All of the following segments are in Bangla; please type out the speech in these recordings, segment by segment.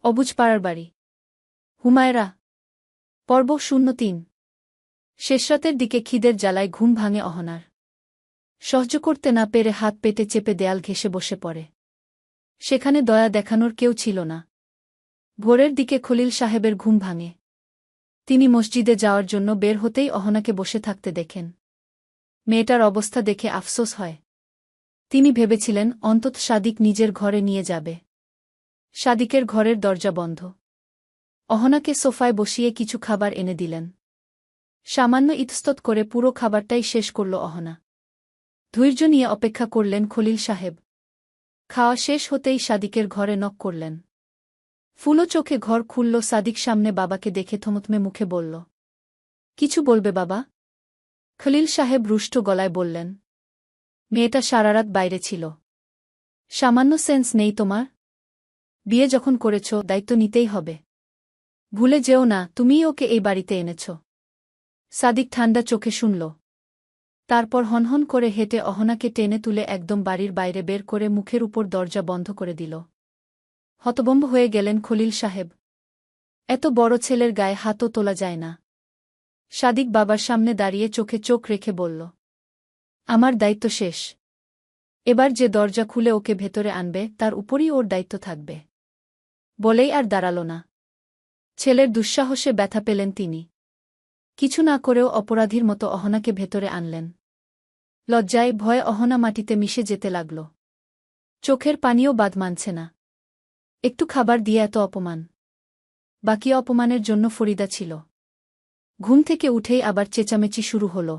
অবুঝ পাড়ার বাড়ি। হুমায়রা। পর্ব ০৩। শেষরাতের দিকে খিদের জ্বালায় ঘুম ভাঙে অহনার। সহ্য করতে না পেরে হাত পেটে চেপে দেয়াল ঘেঁষে বসে পড়ে। সেখানে দয়া দেখানোর কেউ ছিল না। ভোরের দিকে খলিল সাহেবের ঘুম ভাঙে। তিনি মসজিদে যাওয়ার জন্য বের হতেই অহনাকে বসে থাকতে দেখেন। মেয়েটার অবস্থা দেখে আফসোস হয়। তিনি ভেবেছিলেন অন্তত সাদিক নিজের ঘরে নিয়ে যাবে। সাদিকের ঘরের দরজা বন্ধ। অহনাকে সোফায় বসিয়ে কিছু খাবার এনে দিলেন। সামান্য ইতস্তত করে পুরো খাবারটাই শেষ করল অহনা। ধৈর্য নিয়ে অপেক্ষা করলেন খলিল সাহেব। খাওয়া শেষ হতেই সাদিকের ঘরে নক করলেন। ফুলো চোখে ঘর খুলল সাদিক সামনে বাবাকে দেখে থমথমে মুখে বলল, কিছু বলবে বাবা? খলিল সাহেব রুষ্ট গলায় বললেন, মেয়েটা সারারাত বাইরে ছিল। সামান্য সেন্স নেই তোমার? বিয়ে যখন করেছ দায়িত্ব নিতেই হবে। ভুলে যেও না তুমিই ওকে এই বাড়িতে এনেছ। সাদিক ঠান্ডা চোখে শুনল। তারপর হনহন করে হেঁটে অহনাকে টেনে তুলে একদম বাড়ির বাইরে বের করে মুখের উপর দরজা বন্ধ করে দিল। হতভম্ব হয়ে গেলেন খলিল সাহেব। এত বড় ছেলের গায়ে হাতও তোলা যায় না। সাদিক বাবার সামনে দাঁড়িয়ে চোখে চোখ রেখে বলল, আমার দায়িত্ব শেষ। এবার যে দরজা খুলে ওকে ভেতরে আনবে তার উপরই ওর দায়িত্ব থাকবে। বলেই আর দাঁড়াল না। ছেলের দুঃসাহসে ব্যথা পেলেন তিনি। কিছু না করেও অপরাধীর মতো অহনাকে ভেতরে আনলেন। লজ্জায় ভয়ে অহনা মাটিতে মিশে যেতে লাগল। চোখের পানিও বাদ মানছে না। একটু খাবার দিয়ে এত অপমান। বাকি অপমানের জন্য ফরিদা ছিল। ঘুম থেকে উঠেই আবার চেঁচামেচি শুরু হল।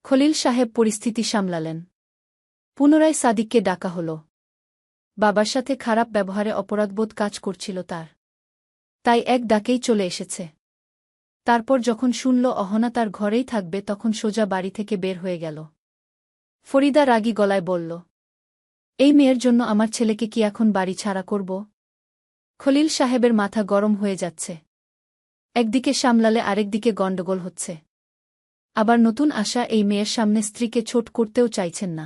খলিল সাহেব পরিস্থিতি সামলালেন। পুনরায় সাদিককে ডাকা হল। বাবার সাথে খারাপ ব্যবহারে অপরাধবোধ কাজ করছিল তার। তাই এক ডাকেই চলে এসেছে। তারপর যখন শুনল অহনা তার ঘরেই থাকবে তখন সোজা বাড়ি থেকে বের হয়ে গেল। ফরিদা রাগী গলায় বলল, এই মেয়ের জন্য আমার ছেলেকে কি এখন বাড়ি ছাড়া করব? খলিল সাহেবের মাথা গরম হয়ে যাচ্ছে। একদিকে সামলালে আরেকদিকে গণ্ডগোল হচ্ছে। আবার নতুন আসা এই মেয়ের সামনে স্ত্রীকে ছোট করতেও চাইছেন না।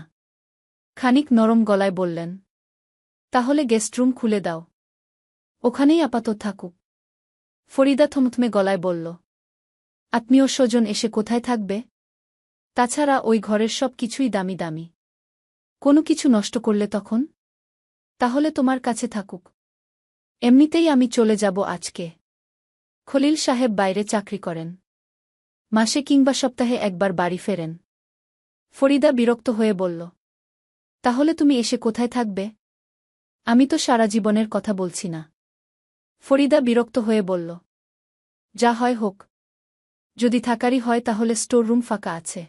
খানিক নরম গলায় বললেন, তাহলে গেস্টরুম খুলে দাও। ওখানেই আপাতত থাকুক। ফরিদা থমথমে গলায় বলল, আত্মীয় স্বজন এসে কোথায় থাকবে? তাছাড়া ওই ঘরের সব কিছুই দামি দামি। কোনো কিছু নষ্ট করলে তখন? তাহলে তোমার কাছে থাকুক। এমনিতেই আমি চলে যাব আজকে। খলিল সাহেব বাইরে চাকরি করেন। মাসে কিংবা সপ্তাহে একবার বাড়ি ফেরেন। ফরিদা বিরক্ত হয়ে বলল, তাহলে তুমি এসে কোথায় থাকবে? আমি তো সারা জীবনের কথা বলছি না। ফরিদা বিরক্ত হয়ে বলল, যা হয় হোক। যদি থাকারই হয় তাহলে স্টোর রুম ফাঁকা আছে।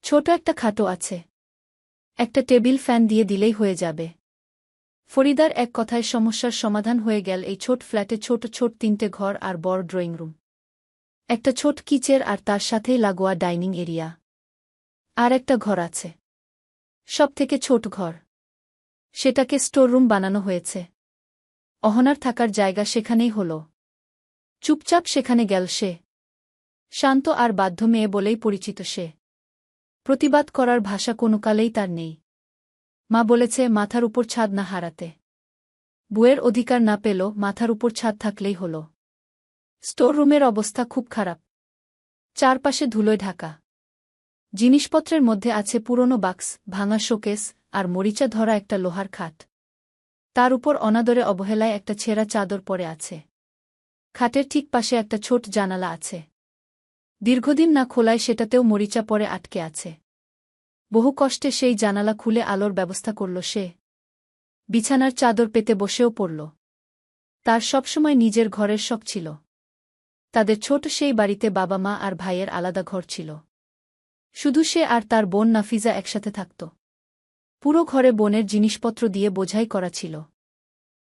ছোট একটা খাটও আছে। একটা টেবিল ফ্যান দিয়ে দিলেই হয়ে যাবে। ফরিদার এক কথায় সমস্যার সমাধান হয়ে গেল এই ছোট ফ্ল্যাটে ছোট ছোট ৩টে ঘর আর বড় ড্রয়িং রুম। একটা ছোট কিচেন আর তার সাথেই লাগোয়া ডাইনিং এরিয়া। আর একটা ঘর আছে। সবথেকে ছোট ঘর। সেটাকে স্টোর রুম বানানো হয়েছে। অহনার থাকার জায়গা সেখানেই হল। চুপচাপ সেখানে গেল সে। শান্ত আর বাধ্য মেয়ে বলেই পরিচিত সে। প্রতিবাদ করার ভাষা কোনোকালেই তার নেই। মা বলেছে মাথার উপর ছাদ না হারাতে। বউয়ের অধিকার না পেল মাথার উপর ছাদ থাকলেই হল। স্টোর রুমের অবস্থা খুব খারাপ। চারপাশে ধুলোয় ঢাকা। জিনিসপত্রের মধ্যে আছে পুরনো বাক্স, ভাঙা শোকেস আর মরিচা ধরা একটা লোহার খাট। তার উপর অনাদরে অবহেলায় একটা ছেঁড়া চাদর পড়ে আছে। খাটের ঠিক পাশে একটা ছোট জানালা আছে। দীর্ঘদিন না খোলায় সেটাতেও মরিচা পড়ে আটকে আছে। বহু কষ্টে সেই জানালা খুলে আলোর ব্যবস্থা করল সে। বিছানার চাদর পেতে বসেও পড়ল। তার সবসময় নিজের ঘরের শখ ছিল। তাদের ছোট সেই বাড়িতে বাবা মা আর ভাইয়ের আলাদা ঘর ছিল। শুধু সে আর তার বোন নাফিজা একসাথে থাকত। পুরো ঘরে বোনের জিনিসপত্র দিয়ে বোঝাই করা ছিল।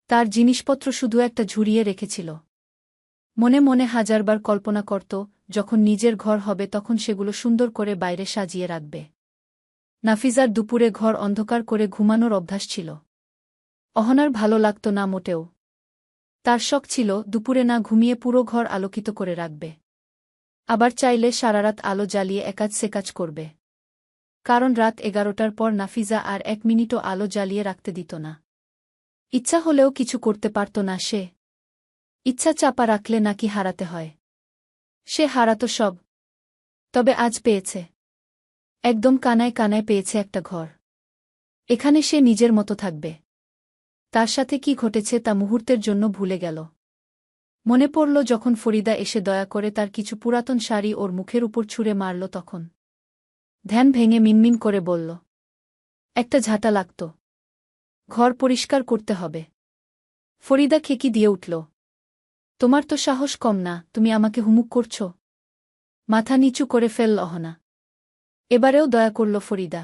তার জিনিসপত্র শুধু একটা ঝুড়িয়ে রেখেছিল। মনে মনে হাজারবার কল্পনা করত যখন নিজের ঘর হবে তখন সেগুলো সুন্দর করে বাইরে সাজিয়ে রাখবে। নাফিজার দুপুরে ঘর অন্ধকার করে ঘুমানোর অভ্যাস ছিল। অহনার ভালো লাগত না মোটেও। তার শখ ছিল দুপুরে না ঘুমিয়ে পুরো ঘর আলোকিত করে রাখবে। আবার চাইলে সারারাত আলো জ্বালিয়ে একাজ সেকাজ করবে। কারণ রাত ১১টার পর নাফিজা আর ১ মিনিটও আলো জ্বালিয়ে রাখতে দিত না। ইচ্ছা হলেও কিছু করতে পারত না সে। ইচ্ছা চাপা রাখলে নাকি হারাতে হয়। সে হারাত সব। তবে আজ পেয়েছে। একদম কানায় কানায় পেয়েছে একটা ঘর। এখানে সে নিজের মতো থাকবে। তার সাথে কি ঘটেছে তা মুহূর্তের জন্য ভুলে গেল। মনে পড়ল যখন ফরিদা এসে দয়া করে তার কিছু পুরাতন শাড়ি ওর মুখের উপর ছুঁড়ে মারল তখন। ধ্যান ভেঙে মিনমিন করে বলল, একটা ঝাঁটা লাগত। ঘর পরিষ্কার করতে হবে। ফরিদা খেকি দিয়ে উঠল, তোমার তো সাহস কম না, তুমি আমাকে হুমুক করছ। মাথা নিচু করে ফেলল অহনা। এবারেও দয়া করল ফরিদা।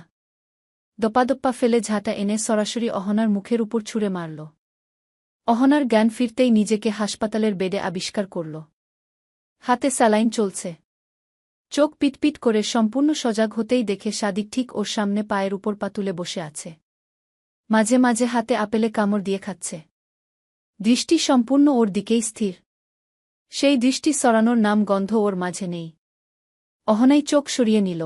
দপাদপ্পা ফেলে ঝাঁটা এনে সরাসরি অহনার মুখের উপর ছুঁড়ে মারল। অহনার জ্ঞান ফিরতেই নিজেকে হাসপাতালের বেডে আবিষ্কার করল। হাতে স্যালাইন চলছে। চোখ পিটপিট করে সম্পূর্ণ সজাগ হতেই দেখে সাদিক ঠিক ওর সামনে পায়ের উপর পা তুলে বসে আছে। মাঝে মাঝে হাতে আপেলে কামড় দিয়ে খাচ্ছে। দৃষ্টি সম্পূর্ণ ওর দিকেই স্থির। সেই দৃষ্টি সরানোর নাম গন্ধ ওর মাঝে নেই। অহনাই চোখ সরিয়ে নিল।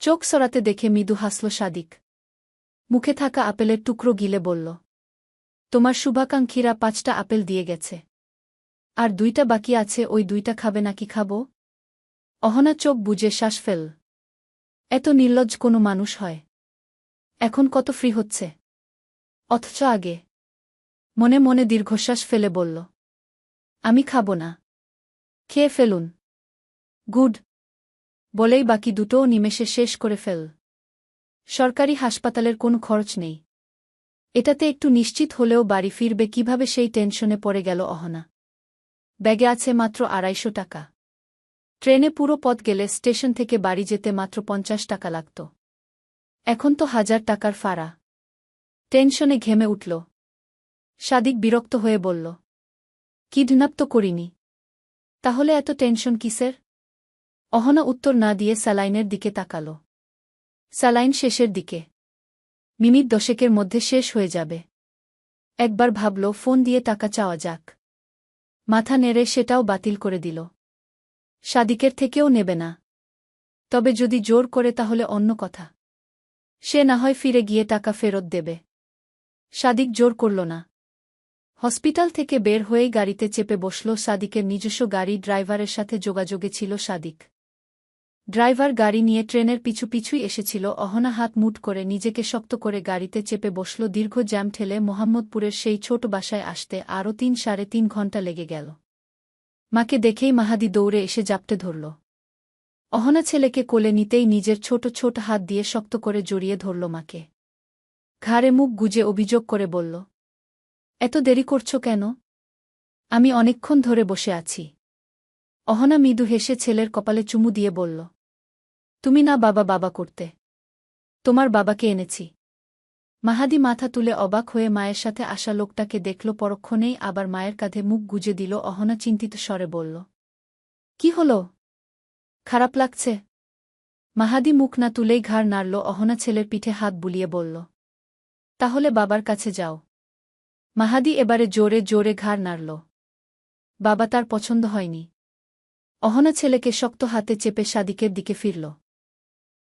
চোখ সরাতে দেখে মৃদু হাসল সাদিক। মুখে থাকা আপেলের টুকরো গিলে বলল, তোমার শুভাকাঙ্ক্ষীরা 5টা আপেল দিয়ে গেছে। আর 2টা বাকি আছে, ওই 2টা খাবে নাকি খাবো? অহনা চোখ বুজে শ্বাস ফেল। এত নির্লজ্জ কোনো মানুষ হয়? এখন কত ফ্রি হচ্ছে। অথচ আগে। মনে মনে দীর্ঘশ্বাস ফেলে বলল, আমি খাব না। খেয়ে ফেলুন। গুড। বলেই বাকি দুটোও নিমেষে শেষ করে ফেল। সরকারি হাসপাতালের কোনো খরচ নেই। এটাতে একটু নিশ্চিত হলেও বাড়ি ফিরবে কিভাবে সেই টেনশনে পড়ে গেল অহনা। ব্যাগে আছে মাত্র 250 টাকা। ট্রেনে পুরো পথ গেলে স্টেশন থেকে বাড়ি যেতে মাত্র 50 টাকা লাগত। এখন তো 1000 টাকার ফাড়া। টেনশনে ঘেমে উঠল। সাদিক বিরক্ত হয়ে বলল, কিডন্যাপ তো করিনি। তাহলে এত টেনশন কিসের? অহনা উত্তর না দিয়ে স্যালাইনের দিকে তাকাল। স্যালাইন শেষের দিকে। মিনিট 10 মধ্যে শেষ হয়ে যাবে। একবার ভাবল ফোন দিয়ে টাকা চাওয়া যাক। মাথা নেড়ে সেটাও বাতিল করে দিল। সাদিকের থেকেও নেবে না। তবে যদি জোর করে তাহলে অন্য কথা। সে না হয় ফিরে গিয়ে টাকা ফেরত দেবে। সাদিক জোর করল না। হসপিটাল থেকে বের হয়েই গাড়িতে চেপে বসল। সাদিকের নিজস্ব গাড়ি, ড্রাইভারের সাথে যোগাযোগে ছিল সাদিক। ড্রাইভার গাড়ি নিয়ে ট্রেনের পিছু পিছুই এসেছিল। অহনা হাত মুঠ করে নিজেকে শক্ত করে গাড়িতে চেপে বসল। দীর্ঘ জ্যাম ঠেলে মোহাম্মদপুরের সেই ছোট বাসায় আসতে আরও 3-3.5 ঘণ্টা লেগে গেল। মাকে দেখেই মাহাদি দৌড়ে এসে জাপটে ধরল। অহনা ছেলেকে কোলে নিতেই নিজের ছোট ছোট হাত দিয়ে শক্ত করে জড়িয়ে ধরল মাকে। ঘাড়ে মুখ গুজে অভিযোগ করে বলল, এত দেরি করছ কেন? আমি অনেকক্ষণ ধরে বসে আছি। অহনা মৃদু হেসে ছেলের কপালে চুমু দিয়ে বলল, তুমি না বাবা বাবা করতে? তোমার বাবাকে এনেছি। মাহাদি মাথা তুলে অবাক হয়ে মায়ের সাথে আসা লোকটাকে দেখল। পরক্ষণেই আবার মায়ের কাঁধে মুখ গুজে দিল। অহনা চিন্তিত স্বরে বলল, কি হল? খারাপ লাগছে? মাহাদি মুখ না তুলেই ঘাড় নাড়ল। অহনা ছেলের পিঠে হাত বুলিয়ে বলল, তাহলে বাবার কাছে যাও। মাহাদি এবারে জোরে জোরে ঘাড় নাড়ল। বাবা তার পছন্দ হয়নি। অহনা ছেলেকে শক্ত হাতে চেপে সাদিকের দিকে ফিরল।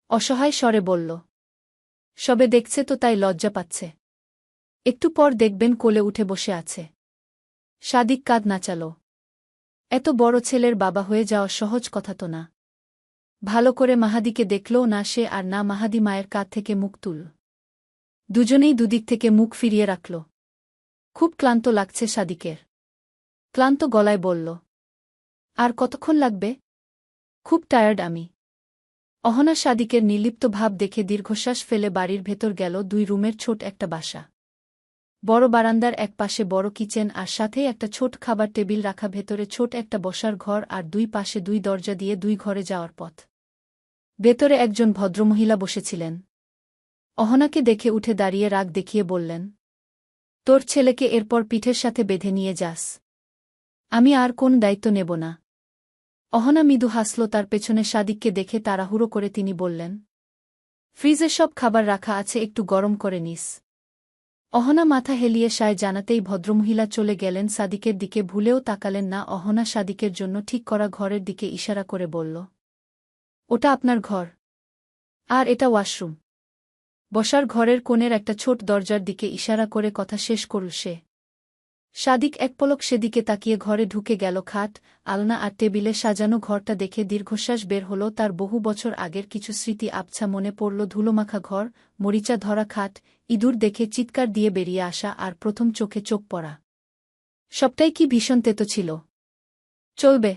অসহায় স্বরে বলল, সবে দেখছে তো তাই লজ্জা পাচ্ছে। একটু পর দেখবেন কোলে উঠে বসে আছে। সাদিক কাঁধ নাচাল। এত বড় ছেলের বাবা হয়ে যাওয়া সহজ কথা তো না। ভালো করে মাহাদিকে দেখলও না সে, আর না মাহাদি মায়ের কাঁধ থেকে মুখ তুল। দুজনেই দুদিক থেকে মুখ ফিরিয়ে রাখল। খুব ক্লান্ত লাগছে সাদিকের। ক্লান্ত গলায় বলল, আর কতক্ষণ লাগবে? খুব টায়ার্ড আমি। অহনা সাদিকের নির্লিপ্ত ভাব দেখে দীর্ঘশ্বাস ফেলে বাড়ির ভেতর গেল। 2 রুমের ছোট একটা বাসা। বড় বারান্দার এক পাশে বড় কিচেন, আর সাথেই একটা ছোট খাবার টেবিল রাখা। ভেতরে ছোট একটা বসার ঘর, আর 2 পাশে 2 দরজা দিয়ে 2 ঘরে যাওয়ার পথ। ভেতরে একজন ভদ্রমহিলা বসেছিলেন। অহনাকে দেখে উঠে দাঁড়িয়ে রাগ দেখিয়ে বললেন, তোর ছেলেকে এরপর পিঠের সাথে বেঁধে নিয়ে যাস। আমি আর কোন দায়িত্ব নেব না। অহনা মৃদু হাসল। তার পেছনে সাদিককে দেখে তাড়াহুড়ো করে তিনি বললেন, ফ্রিজে সব খাবার রাখা আছে, একটু গরম করে নিস। অহনা মাথা হেলিয়ে সায় জানাতেই ভদ্রমহিলা চলে গেলেন। সাদিকের দিকে ভুলেও তাকালেন না। অহনা সাদিকের জন্য ঠিক করা ঘরের দিকে ইশারা করে বলল, ওটা আপনার ঘর। আর এটা ওয়াশরুম। বসার ঘরের কোণের একটা ছোট দরজার দিকে ইশারা করে কথা শেষ করল সে। সাদিক এক পলক সেদিকে তাকিয়ে ঘরে ঢুকে গেল। খাট, আলনা আর টেবিলে সাজানো ঘরটা দেখে দীর্ঘশ্বাস বের হল তার। বহু বছর আগের কিছু স্মৃতি আবছা মনে পড়ল। ধুলোমাখা ঘর, মরিচা ধরা খাট, ইঁদুর দেখে চিৎকার দিয়ে বেরিয়ে আসা আর প্রথম চোখে চোখ পড়া। সবটাই কি ভীষণ তেতো ছিল। চলবে।